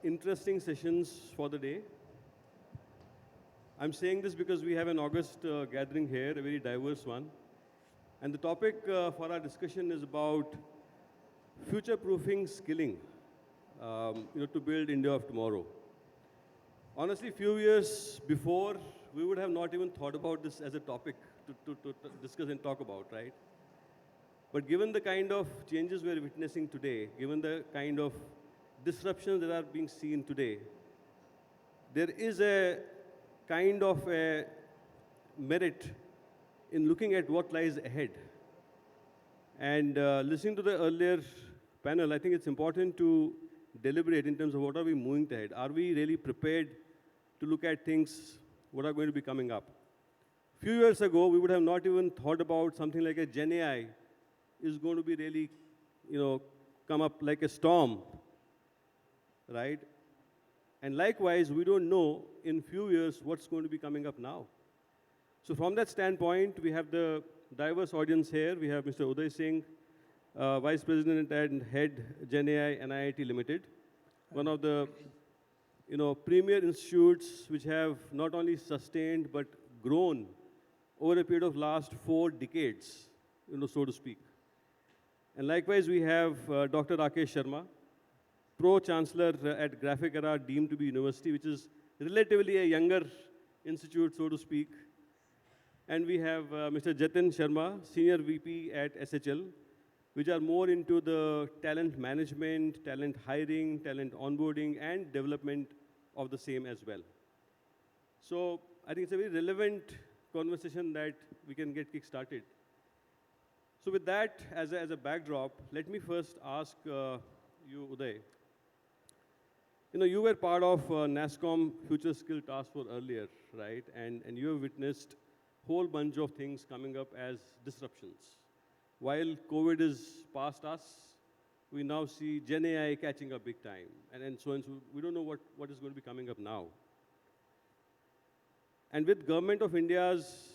interesting sessions for the day. I'm saying this because we have an August gathering here, a very diverse one. And the topic for our discussion is about future-proofing skilling, to build India of tomorrow. Honestly, a few years before, we would have not even thought about this as a topic to discuss and talk about, right? But given the kind of changes we're witnessing today, given the kind of disruptions that are being seen today, there is a kind of a merit in looking at what lies ahead. And listening to the earlier panel, I think it's important to deliberate in terms of what are we moving ahead. Are we really prepared to look at things, what are going to be coming up? A few years ago, we would have not even thought about something like a Gen AI is going to be really, come up like a storm, right? And likewise, we don't know in few years what's going to be coming up now. So from that standpoint, we have the diverse audience here. We have Mr. Uday Singh, Vice President and Head Gen AI NIIT Limited, one of the premier institutes which have not only sustained but grown over a period of last 4 decades, so to speak. And likewise, we have Dr. Rakesh Sharma, Pro-Chancellor at Graphic Era, deemed to be university, which is relatively a younger institute, so to speak. And we have Mr. Jatin Sharma, Senior VP at SHL, which are more into the talent management, talent hiring, talent onboarding, and development of the same as well. So I think it's a very relevant conversation that we can get kick-started. So with that as a backdrop, let me first ask you, Uday. You were part of NASSCOM Future Skill Task Force earlier, right? And you have witnessed a whole bunch of things coming up as disruptions. While COVID is past us, we now see Gen AI catching up big time. And so we don't know what is going to be coming up now. And with Government of India's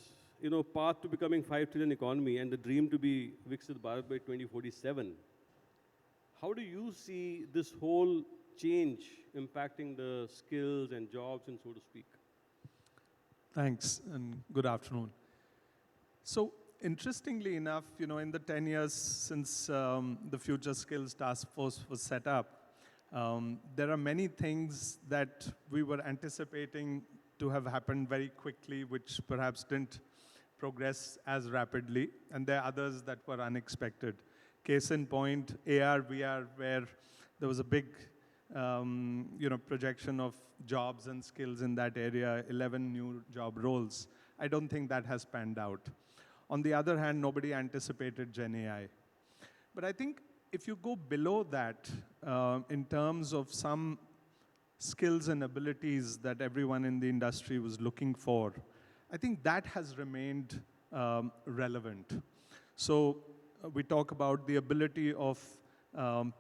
path to becoming 5 trillion economy and the dream to be Viksit Bharat by 2047, how do you see this whole change impacting the skills and jobs and so to speak? Thanks and good afternoon. So interestingly enough, in the 10 years since the Future Skills Task Force was set up, there are many things that we were anticipating to have happened very quickly, which perhaps didn't progress as rapidly, and there are others that were unexpected. Case in point, AR, VR, where there was a big projection of jobs and skills in that area, 11 new job roles. I don't think that has panned out. On the other hand, nobody anticipated Gen AI. But I think if you go below that, in terms of some skills and abilities that everyone in the industry was looking for, I think that has remained relevant. So we talk about the ability of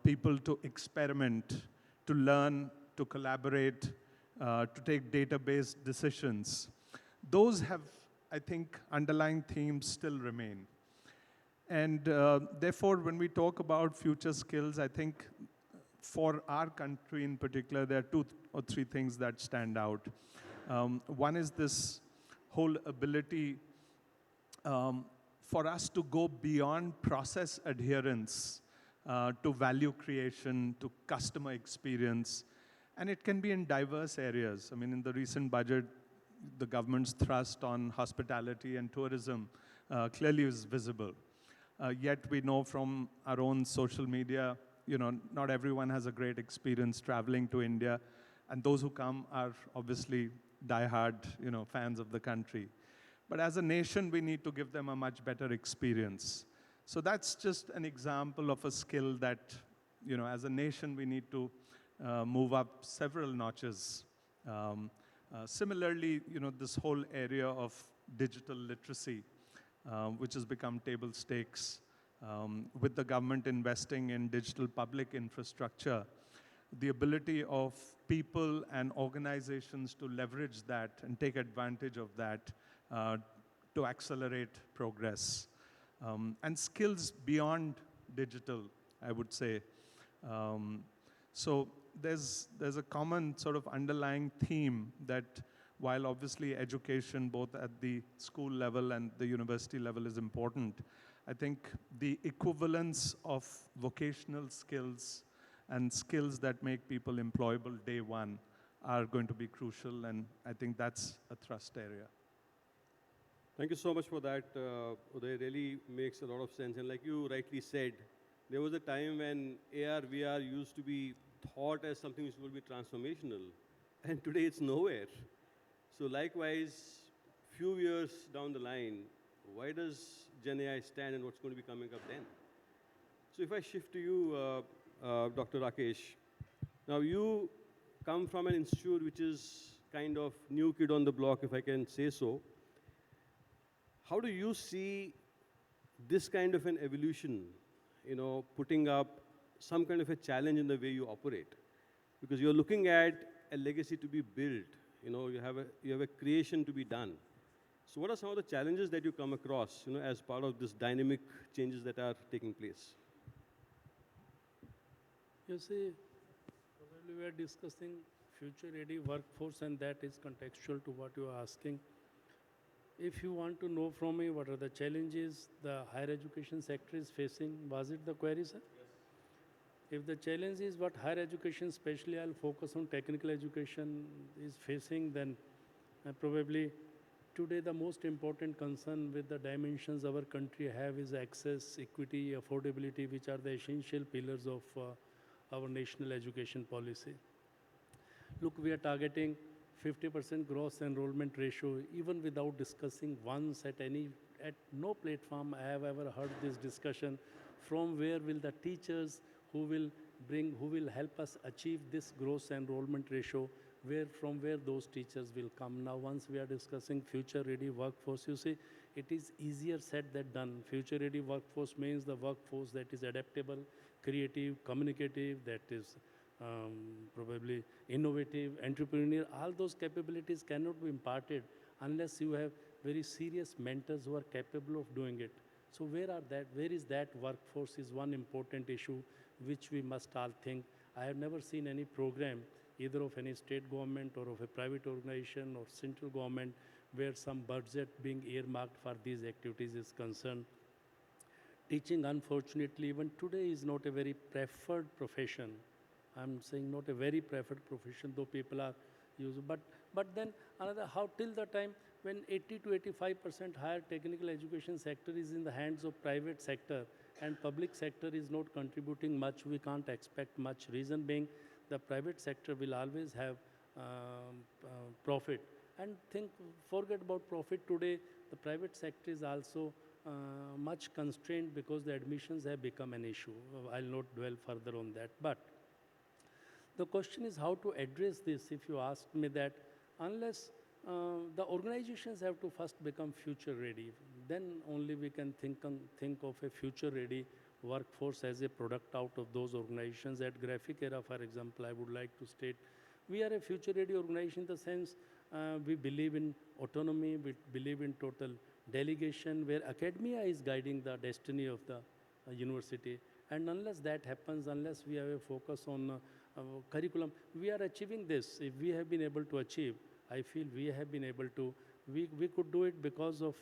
people to experiment, to learn, to collaborate, to take data-based decisions. Those have, I think, underlying themes still remain. And therefore, when we talk about future skills, I think for our country in particular, there are 2 or 3 things that stand out. One is this whole ability for us to go beyond process adherence to value creation, to customer experience. And it can be in diverse areas. I mean, in the recent budget, the government's thrust on hospitality and tourism clearly is visible. Yet we know from our own social media, not everyone has a great experience traveling to India. And those who come are obviously diehard, fans of the country. But as a nation, we need to give them a much better experience. So that's just an example of a skill that, as a nation, we need to move up several notches. Similarly, this whole area of digital literacy, which has become table stakes, with the government investing in digital public infrastructure, the ability of people and organizations to leverage that and take advantage of that to accelerate progress. And skills beyond digital, I would say. So there's a common sort of underlying theme that while obviously education both at the school level and the university level is important, I think the equivalence of vocational skills and skills that make people employable day one are going to be crucial, and I think that's a thrust area. Thank you so much for that, Uday. Really makes a lot of sense. And like you rightly said, there was a time when AR, VR used to be thought as something which will be transformational. And today it's nowhere. So likewise, few years down the line, why does Gen AI stand and what's going to be coming up then? So if I shift to you, Dr. Rakesh, now you come from an institute which is kind of new kid on the block, if I can say so. How do you see this kind of an evolution, putting up some kind of a challenge in the way you operate? Because you're looking at a legacy to be built, you have a creation to be done. So what are some of the challenges that you come across, as part of this dynamic changes that are taking place? You see, probably we are discussing future-ready workforce, and that is contextual to what you are asking. If you want to know from me what are the challenges the higher education sector is facing, was it the query, sir? Yes. If the challenge is what higher education, especially I'll focus on technical education, is facing, then probably today the most important concern with the dimensions our country have is access, equity, affordability, which are the essential pillars of our national education policy. Look, we are targeting 50% gross enrollment ratio, even without discussing once at no platform I have ever heard this discussion, from where will the teachers who will help us achieve this gross enrollment ratio, from where those teachers will come. Now, once we are discussing future-ready workforce, you see, it is easier said than done. Future-ready workforce means the workforce that is adaptable, creative, communicative, that is probably innovative, entrepreneurial. All those capabilities cannot be imparted unless you have very serious mentors who are capable of doing it. So where is that workforce is one important issue which we must all think. I have never seen any program, either of any state government or of a private organization or central government, where some budget being earmarked for these activities is concerned. Teaching, unfortunately, even today is not a very preferred profession. I'm saying not a very preferred profession, though people are used. But then how till the time when 80 to 85% higher technical education sector is in the hands of private sector and public sector is not contributing much, we can't expect much. Reason being, the private sector will always have profit. And forget about profit today, the private sector is also much constrained because the admissions have become an issue. I'll not dwell further on that. But the question is how to address this. If you ask me that, unless the organizations have to first become future ready, then only we can think of a future ready workforce as a product out of those organizations. At Graphic Era, for example, I would like to state, we are a future ready organization in the sense we believe in autonomy, we believe in total delegation, where academia is guiding the destiny of the university. And unless that happens, unless we have a focus on curriculum, we are achieving this. If we have been able to achieve, I feel we have been able to, we could do it because of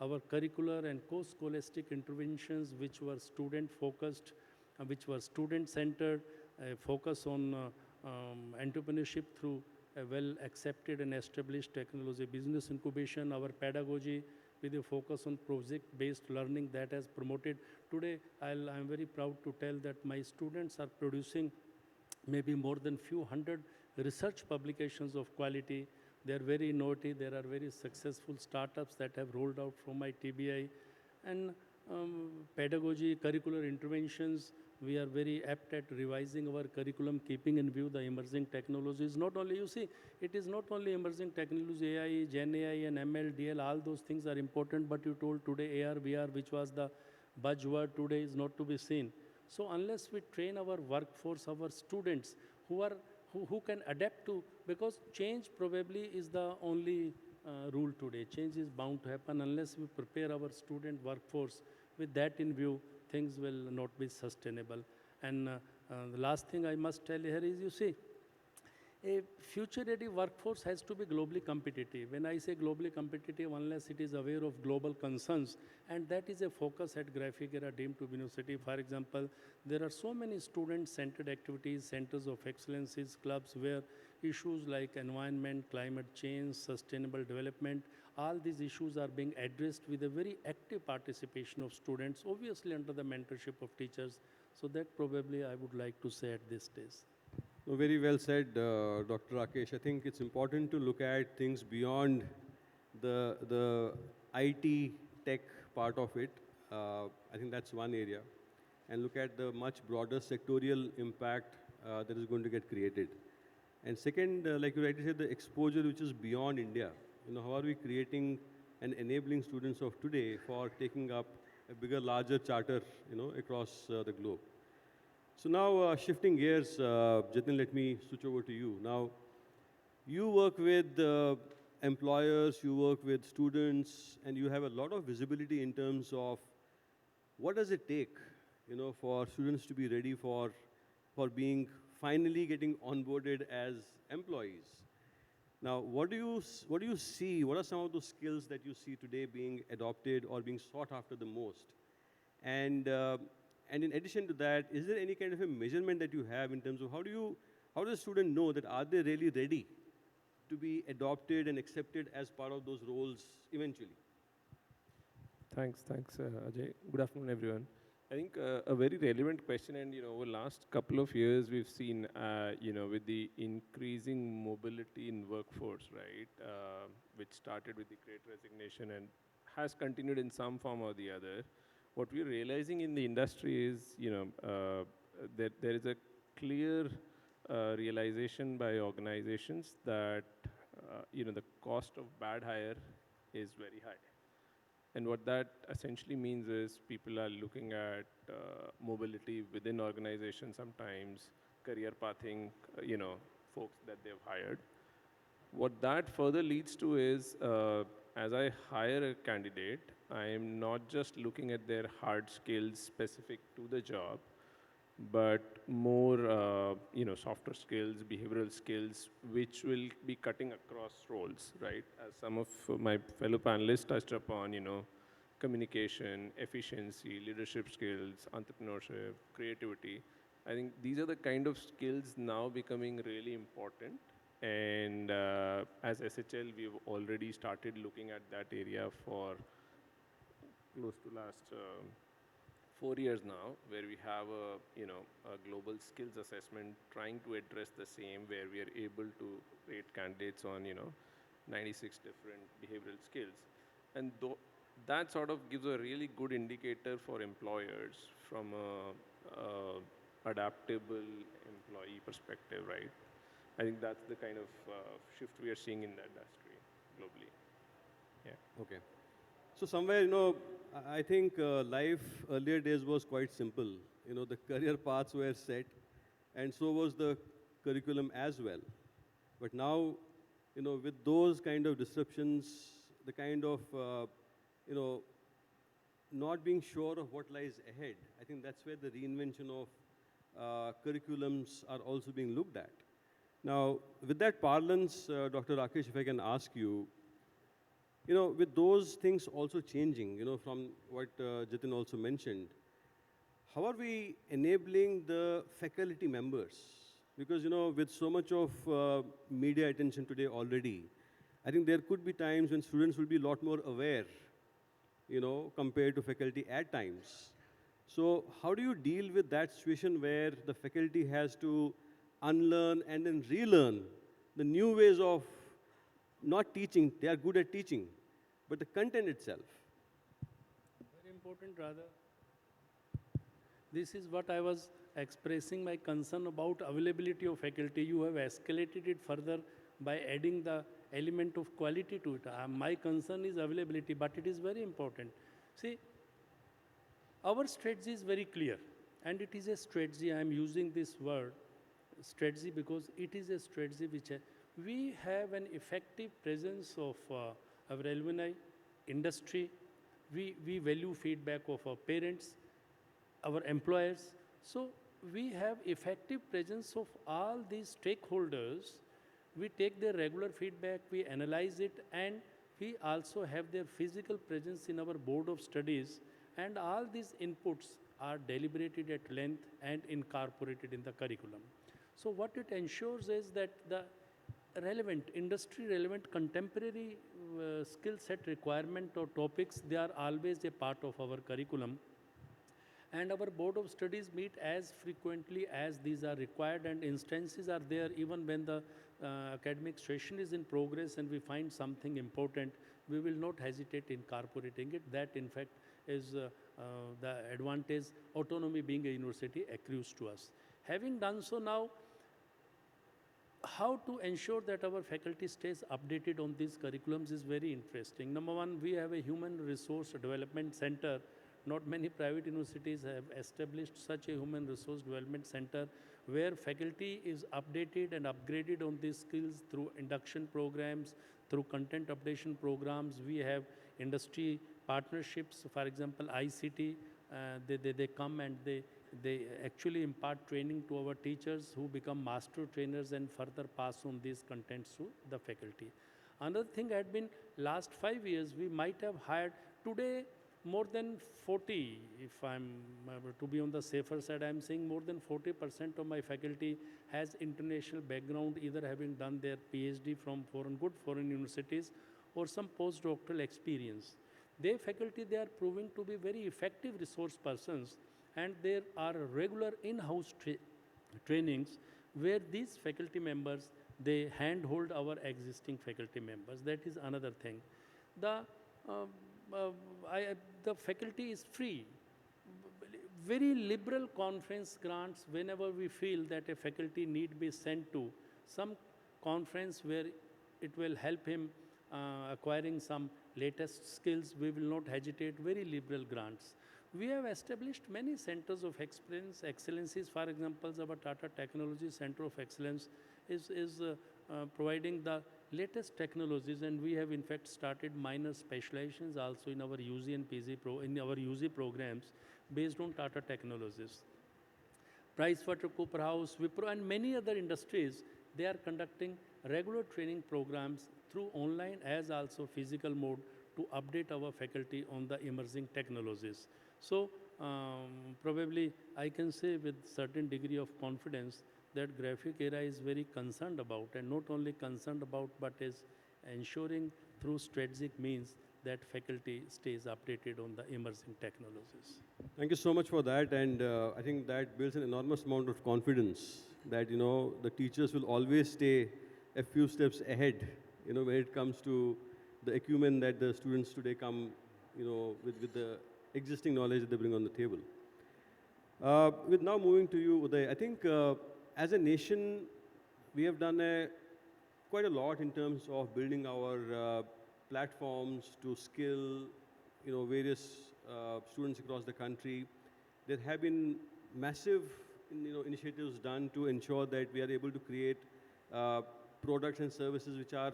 our curricular and co-scholastic interventions, which were student-focused, which were student-centered, focus on entrepreneurship through a well-accepted and established technology business incubation, our pedagogy with a focus on project-based learning that has promoted. Today, I'm very proud to tell that my students are producing maybe more than few hundred research publications of quality. They are very innovative. There are very successful startups that have rolled out from my TBI. And pedagogy, curricular interventions, we are very apt at revising our curriculum, keeping in view the emerging technologies. Not only, you see, it is not only emerging technology, AI, Gen AI and ML, DL, all those things are important, but you told today AR, VR, which was the buzzword today, is not to be seen. So unless we train our workforce, our students who can adapt to, because change probably is the only rule today. Change is bound to happen. Unless we prepare our student workforce with that in view, things will not be sustainable. And The last thing I must tell here is, you see, a future-ready workforce has to be globally competitive. When I say globally competitive, unless it is aware of global concerns, and that is a focus at Graphic Era deemed to be university. For example, there are so many student-centered activities, centers of excellences, clubs where issues like environment, climate change, sustainable development, all these issues are being addressed with a very active participation of students, obviously under the mentorship of teachers. So that probably I would like to say at this stage. No, very well said, Dr. Rakesh. I think it's important to look at things beyond the IT tech part of it. I think that's one area. And look at the much broader sectorial impact that is going to get created. And second, like you rightly said, the exposure which is beyond India. You know, how are we creating and enabling students of today for taking up a bigger, larger charter, you know, across the globe? So now, shifting gears, Jatin, let me switch over to you. Now, you work with employers, you work with students, and you have a lot of visibility in terms of what does it take, you know, for students to be ready for being finally getting onboarded as employees. Now, what do you see? What are some of those skills that you see today being adopted or being sought after the most? And in addition to that, is there any kind of a measurement that you have in terms of how does a student know that are they really ready to be adopted and accepted as part of those roles eventually? Thanks, Ajay. Good afternoon, everyone. I think a very relevant question, and over last couple of years, we've seen, with the increasing mobility in workforce, right, which started with the Great Resignation and has continued in some form or the other. What we're realizing in the industry is, that there is a clear realization by organizations that, the cost of bad hire is very high. And what that essentially means is people are looking at mobility within organizations sometimes, career pathing, folks that they've hired. What that further leads to is, as I hire a candidate, I am not just looking at their hard skills specific to the job, but more, softer skills, behavioral skills, which will be cutting across roles, right? As some of my fellow panelists touched upon, communication, efficiency, leadership skills, entrepreneurship, creativity. I think these are the kind of skills now becoming really important. And as SHL, we've already started looking at that area for close to last 4 years now, where we have a global skills assessment trying to address the same, where we are able to rate candidates on 96 different behavioral skills, and that sort of gives a really good indicator for employers from a adaptable employee perspective, right? I think that's the kind of shift we are seeing in the industry globally. Yeah. Okay. So somewhere, I think life earlier days was quite simple. The career paths were set, and so was the curriculum as well. But now, with those kind of disruptions, the kind of, not being sure of what lies ahead, I think that's where the reinvention of curriculums are also being looked at. Now, with that parlance, Dr. Rakesh, if I can ask you, with those things also changing, from what Jatin also mentioned, how are we enabling the faculty members? Because, with so much of media attention today already, I think there could be times when students will be a lot more aware, compared to faculty at times. So how do you deal with that situation where the faculty has to unlearn and then relearn the new ways of not teaching? They are good at teaching, but the content itself. Very important, rather. This is what I was expressing my concern about availability of faculty. You have escalated it further by adding the element of quality to it. My concern is availability, but it is very important. See, our strategy is very clear, and it is a strategy. I am using this word, strategy, because it is a strategy which we have an effective presence of our alumni, industry. We value feedback of our parents, our employers. So we have effective presence of all these stakeholders. We take their regular feedback, we analyze it, and we also have their physical presence in our board of studies, and all these inputs are deliberated at length and incorporated in the curriculum. So what it ensures is that the relevant, industry relevant, contemporary skill set requirement or topics, they are always a part of our curriculum. And our board of studies meet as frequently as these are required, and instances are there even when the academic session is in progress and we find something important, we will not hesitate incorporating it. That in fact is the advantage autonomy being a university accrues to us. Having done so now, how to ensure that our faculty stays updated on these curriculums is very interesting. Number one, we have a human resource development center. Not many private universities have established such a human resource development center where faculty is updated and upgraded on these skills through induction programs, through content updation programs. We have industry partnerships, for example, ICT, they come and they actually impart training to our teachers who become master trainers and further pass on these contents to the faculty. Another thing had been last 5 years, we might have hired today more than 40, if I'm to be on the safer side, I'm saying more than 40% of my faculty has international background, either having done their PhD from good foreign universities or some postdoctoral experience. Their faculty, they are proving to be very effective resource persons, and there are regular in-house trainings where these faculty members, they handhold our existing faculty members. That is another thing. The the faculty is free. Very liberal conference grants whenever we feel that a faculty need be sent to some conference where it will help him acquiring some latest skills, we will not hesitate, very liberal grants. We have established many centers of excellencies. For example, our Tata Technology Center of Excellence is providing the latest technologies, and we have in fact started minor specializations also in our UG and PG in our UG programs based on Tata Technologies. PricewaterhouseCoopers, Wipro, and many other industries, they are conducting regular training programs through online as also physical mode to update our faculty on the emerging technologies. So probably I can say with certain degree of confidence that graphic era is very concerned about, and not only concerned about, but is ensuring through strategic means that faculty stays updated on the emerging technologies. Thank you so much for that, and I think that builds an enormous amount of confidence that the teachers will always stay a few steps ahead, when it comes to the acumen that the students today come, with the existing knowledge that they bring on the table. With now moving to you, Uday, I think as a nation, we have done quite a lot in terms of building our platforms to skill, various students across the country. There have been massive, initiatives done to ensure that we are able to create products and services which are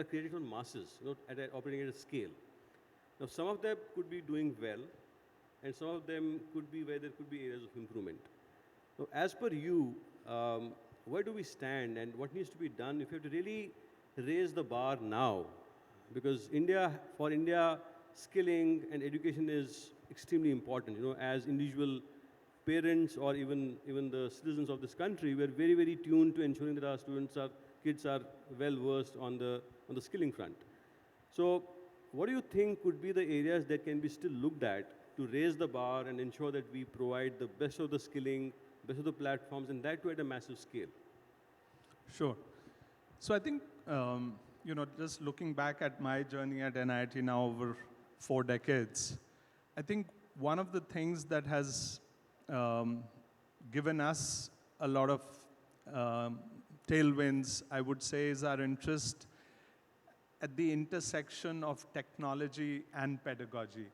created on masses, operating at a scale. Now, some of them could be doing well, and some of them could be where there could be areas of improvement. Now, as per you, where do we stand, and what needs to be done if we have to really raise the bar now? Because for India, skilling and education is extremely important. As individual parents or even the citizens of this country, we are very, very tuned to ensuring that our kids are well versed on the skilling front. So, what do you think could be the areas that can be still looked at to raise the bar and ensure that we provide the best of the skilling, best of the platforms, and that too at a massive scale? Sure. So I think, just looking back at my journey at NIT now over 4 decades, I think one of the things that has given us a lot of tailwinds, I would say, is our interest at the intersection of technology and pedagogy.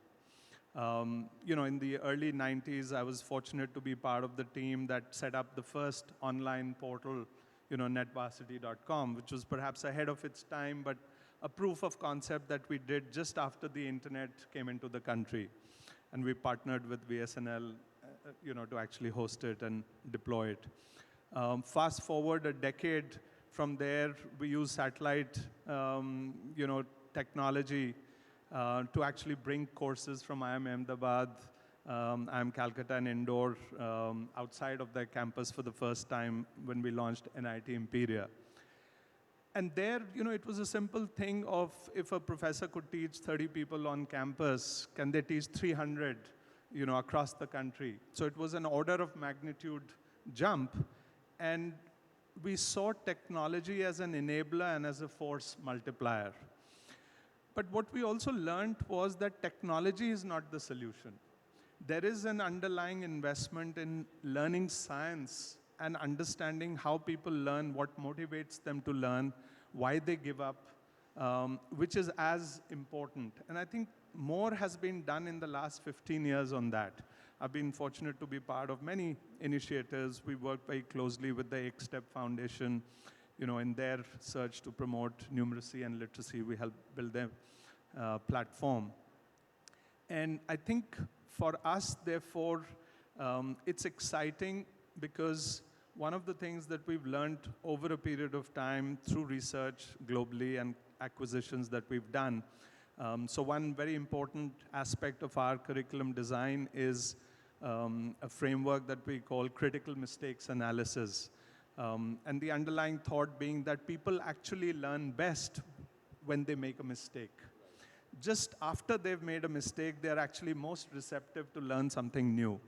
In the early 90s, I was fortunate to be part of the team that set up the first online portal, netvarsity.com, which was perhaps ahead of its time, but a proof of concept that we did just after the internet came into the country. And we partnered with BSNL to actually host it and deploy it. Fast forward a decade from there, we use satellite, technology to actually bring courses from IIM Ahmedabad, IIM Calcutta and Indore outside of their campus for the first time when we launched NIT Imperia. And there, it was a simple thing of if a professor could teach 30 people on campus, can they teach 300, across the country? So it was an order of magnitude jump. And we saw technology as an enabler and as a force multiplier. But what we also learned was that technology is not the solution. There is an underlying investment in learning science and understanding how people learn, what motivates them to learn, why they give up, which is as important. And I think more has been done in the last 15 years on that. I've been fortunate to be part of many initiatives. We work very closely with the Step Foundation, in their search to promote numeracy and literacy. We help build their platform. And I think for us, therefore, it's exciting because one of the things that we've learned over a period of time through research globally and acquisitions that we've done. So one very important aspect of our curriculum design is a framework that we call critical mistakes analysis. And the underlying thought being that people actually learn best when they make a mistake. Just after they've made a mistake, they're actually most receptive to learn something new.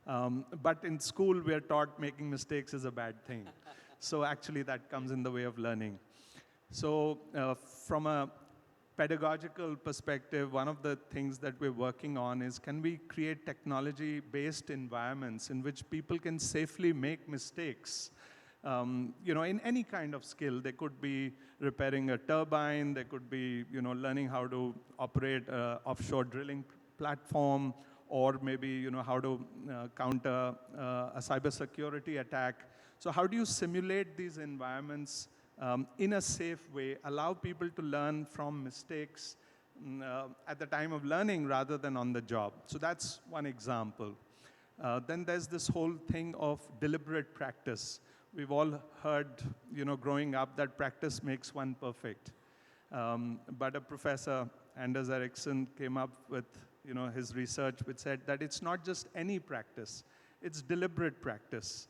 But in school, we are taught making mistakes is a bad thing. So actually, that comes in the way of learning. So from a pedagogical perspective, one of the things that we're working on is can we create technology-based environments in which people can safely make mistakes? In any kind of skill. They could be repairing a turbine, they could be, learning how to operate an offshore drilling platform, or maybe, how to counter a cybersecurity attack. So how do you simulate these environments in a safe way, allow people to learn from mistakes at the time of learning rather than on the job? So that's one example. Then there's this whole thing of deliberate practice. We've all heard, growing up that practice makes one perfect. But a professor, Anders Ericsson, came up with, his research which said that it's not just any practice, it's deliberate practice,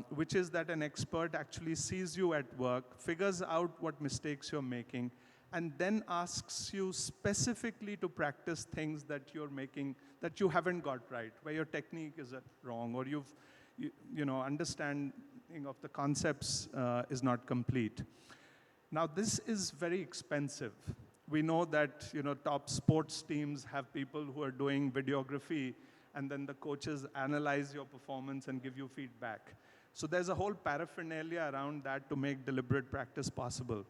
which is that an expert actually sees you at work, figures out what mistakes you're making, and then asks you specifically to practice things that you're making, that you haven't got right, where your technique is wrong, or understanding of the concepts is not complete. Now, this is very expensive. We know that, top sports teams have people who are doing videography, and then the coaches analyze your performance and give you feedback. So there's a whole paraphernalia around that to make deliberate practice possible.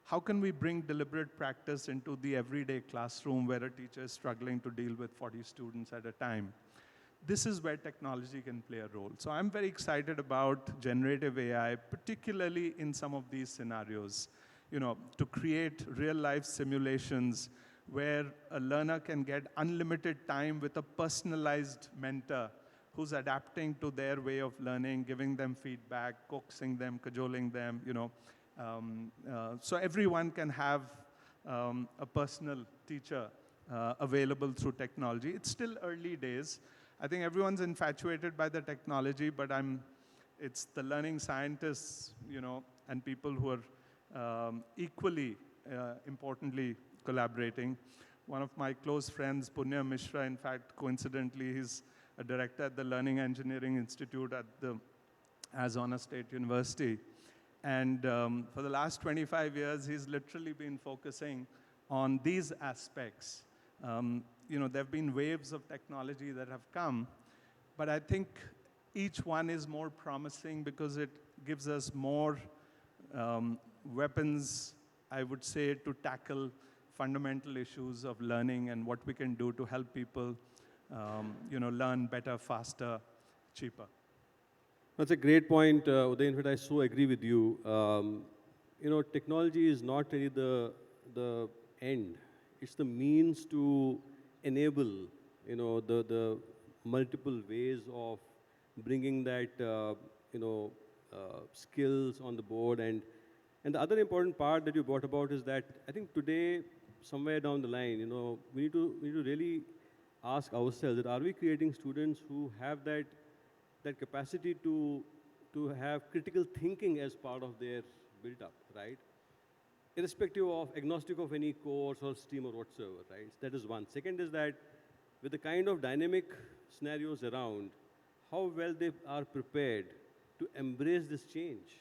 How can we bring deliberate practice into the everyday classroom where a teacher is struggling to deal with 40 students at a time? This is where technology can play a role. So I'm very excited about generative AI, particularly in some of these scenarios, to create real-life simulations where a learner can get unlimited time with a personalized mentor who's adapting to their way of learning, giving them feedback, coaxing them, cajoling them, so everyone can have a personal teacher available through technology. It's still early days. I think everyone's infatuated by the technology, but it's the learning scientists, and people who are equally importantly collaborating. One of my close friends, Punya Mishra, in fact, coincidentally, he's a director at the Learning Engineering Institute at the Arizona State University. And for the last 25 years, he's literally been focusing on these aspects. There have been waves of technology that have come, but I think each one is more promising because it gives us more weapons, I would say, to tackle fundamental issues of learning and what we can do to help people, learn better, faster, cheaper. That's a great point, Uday. In fact, I so agree with you. Technology is not really the end. It's the means to enable, the multiple ways of bringing that, skills on the board. And the other important part that you brought about is that I think today, somewhere down the line, we need to really ask ourselves that are we creating students who have that capacity to have critical thinking as part of their build-up, right? Irrespective of, agnostic of any course or stream or whatsoever, right? That is one. Second is that with the kind of dynamic scenarios around, how well they are prepared to embrace this change.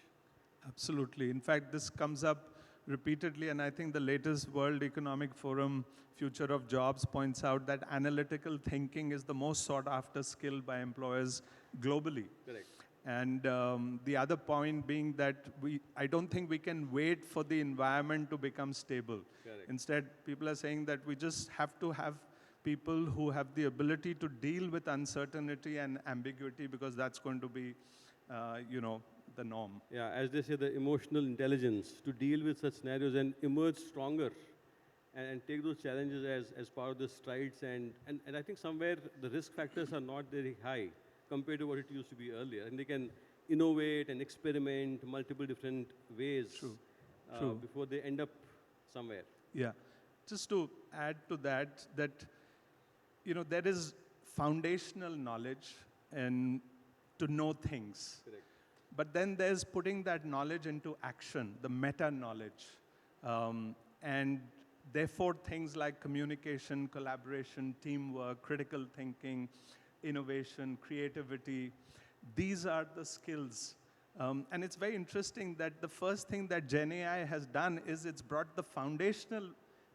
Absolutely. In fact, this comes up repeatedly, and I think the latest World Economic Forum Future of Jobs points out that analytical thinking is the most sought after skill by employers globally. Correct. And the other point being that I don't think we can wait for the environment to become stable. Correct. Instead, people are saying that we just have to have people who have the ability to deal with uncertainty and ambiguity, because that's going to be, the norm. Yeah, as they say, the emotional intelligence to deal with such scenarios and emerge stronger and take those challenges as part of the strides. And I think somewhere the risk factors are not very high compared to what it used to be earlier. And they can innovate and experiment multiple different ways. True. True. Before they end up somewhere. Yeah. Just to add to that, there is foundational knowledge and to know things. Correct. But then there's putting that knowledge into action, the meta-knowledge. And therefore, things like communication, collaboration, teamwork, critical thinking, innovation, creativity, these are the skills. And it's very interesting that the first thing that GenAI has done is it's brought the foundational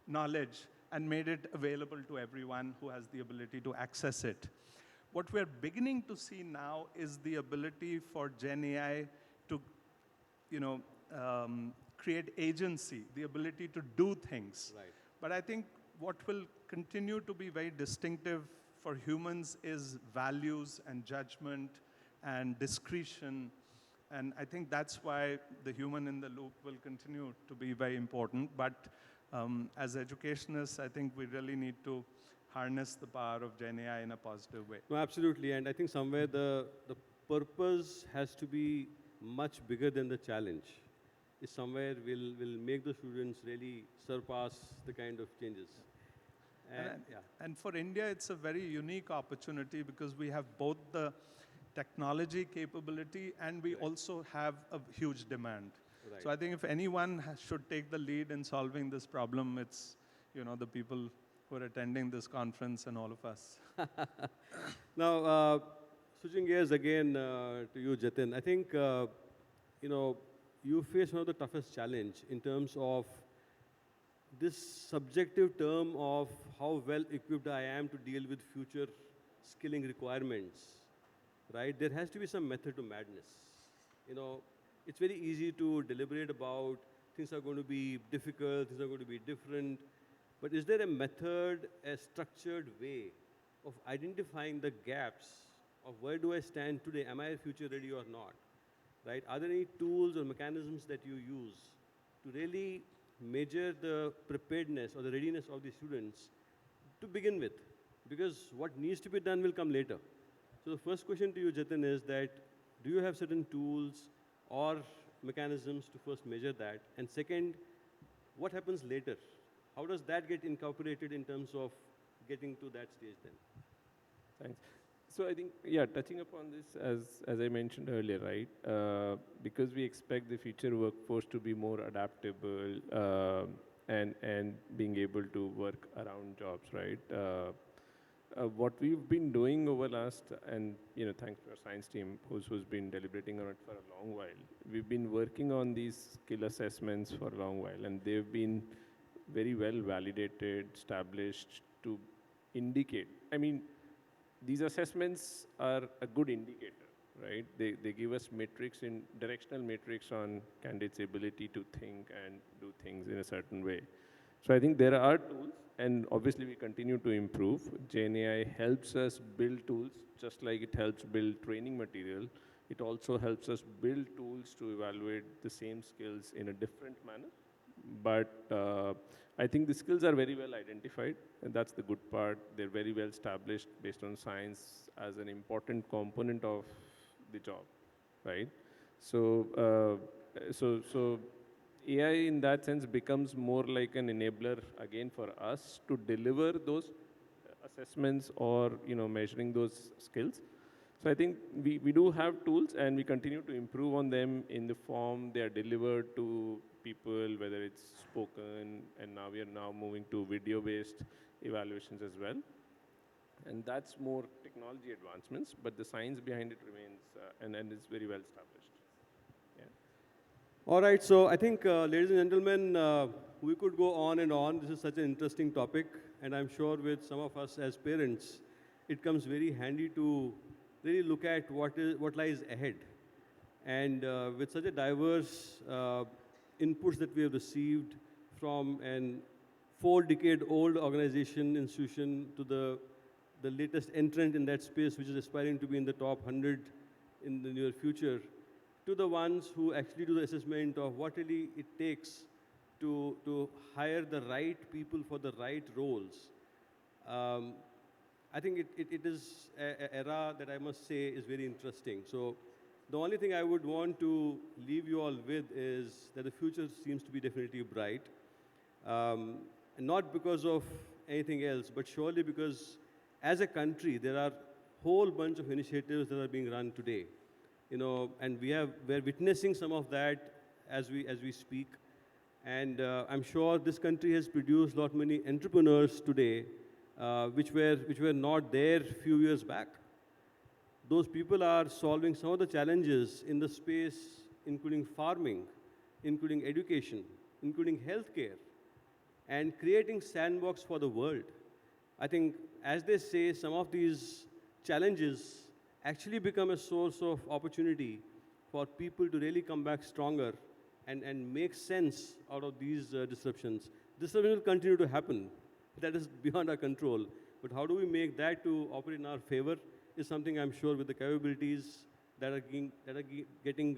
knowledge and made it available to everyone who has the ability to access it. What we're beginning to see now is the ability for GenAI to, create agency, the ability to do things. Right. But I think what will continue to be very distinctive for humans is values and judgment and discretion. And I think that's why the human in the loop will continue to be very important. But as educationists, I think we really need to harness the power of GenAI in a positive way. No, absolutely. And I think somewhere the purpose has to be much bigger than the challenge. It somewhere will make the students really surpass the kind of changes. And for India, it's a very unique opportunity because we have both the technology capability and we also have a huge demand. Right. So I think if anyone should take the lead in solving this problem, it's the people who are attending this conference and all of us. Now, switching gears again to you, Jatin. I think you face one of the toughest challenge in terms of this subjective term of how well equipped I am to deal with future skilling requirements, right? There has to be some method to madness. It's very easy to deliberate about things are going to be difficult, things are going to be different, but is there a method, a structured way of identifying the gaps of where do I stand today? Am I future ready or not? Right? Are there any tools or mechanisms that you use to really measure the preparedness or the readiness of the students to begin with? Because what needs to be done will come later. So the first question to you, Jatin, is that do you have certain tools or mechanisms to first measure that? And second, what happens later? How does that get incorporated in terms of getting to that stage then? Thanks. So I think, touching upon this, as I mentioned earlier, right, because we expect the future workforce to be more adaptable and being able to work around jobs, right? What we've been doing over last, and thanks to our science team who's been deliberating on it for a long while, we've been working on these skill assessments for a long while, and they've been very well validated, established to indicate. I mean, these assessments are a good indicator, right? They give us directional metrics on candidates' ability to think and do things in a certain way. So I think there are tools, and obviously we continue to improve. GenAI helps us build tools, just like it helps build training material. It also helps us build tools to evaluate the same skills in a different manner, But I think the skills are very well identified, and that's the good part. They're very well established based on science as an important component of the job, right? So, so AI in that sense becomes more like an enabler again for us to deliver those assessments or measuring those skills. So I think we do have tools and we continue to improve on them in the form they are delivered to people, whether it's spoken, and now we are now moving to video-based evaluations as well. And that's more technology advancements, but the science behind it remains and is very well established. Yeah. All right, so I think, ladies and gentlemen, we could go on and on. This is such an interesting topic, and I'm sure with some of us as parents, it comes very handy to really look at what lies ahead. And with such a diverse inputs that we have received from an 4-decade-old organization, institution, to the latest entrant in that space, which is aspiring to be in the top 100 in the near future, to the ones who actually do the assessment of what really it takes to hire the right people for the right roles. I think it is an era that I must say is very interesting. So the only thing I would want to leave you all with is that the future seems to be definitely bright. And not because of anything else, but surely because as a country, there are a whole bunch of initiatives that are being run today. And we're witnessing some of that as we speak. And I'm sure this country has produced a lot many entrepreneurs today, which were not there a few years back. Those people are solving some of the challenges in the space, including farming, including education, including healthcare, and creating sandbox for the world. I think, as they say, some of these challenges actually become a source of opportunity for people to really come back stronger and make sense out of these disruptions. Disruption will continue to happen. That is beyond our control. But how do we make that to operate in our favor is something I'm sure with the capabilities that are getting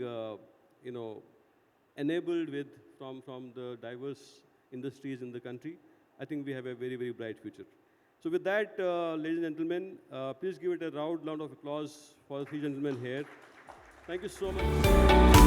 enabled from the diverse industries in the country. I think we have a very, very bright future. So with that, ladies and gentlemen, please give it a round of applause for the three gentlemen here. Thank you so much.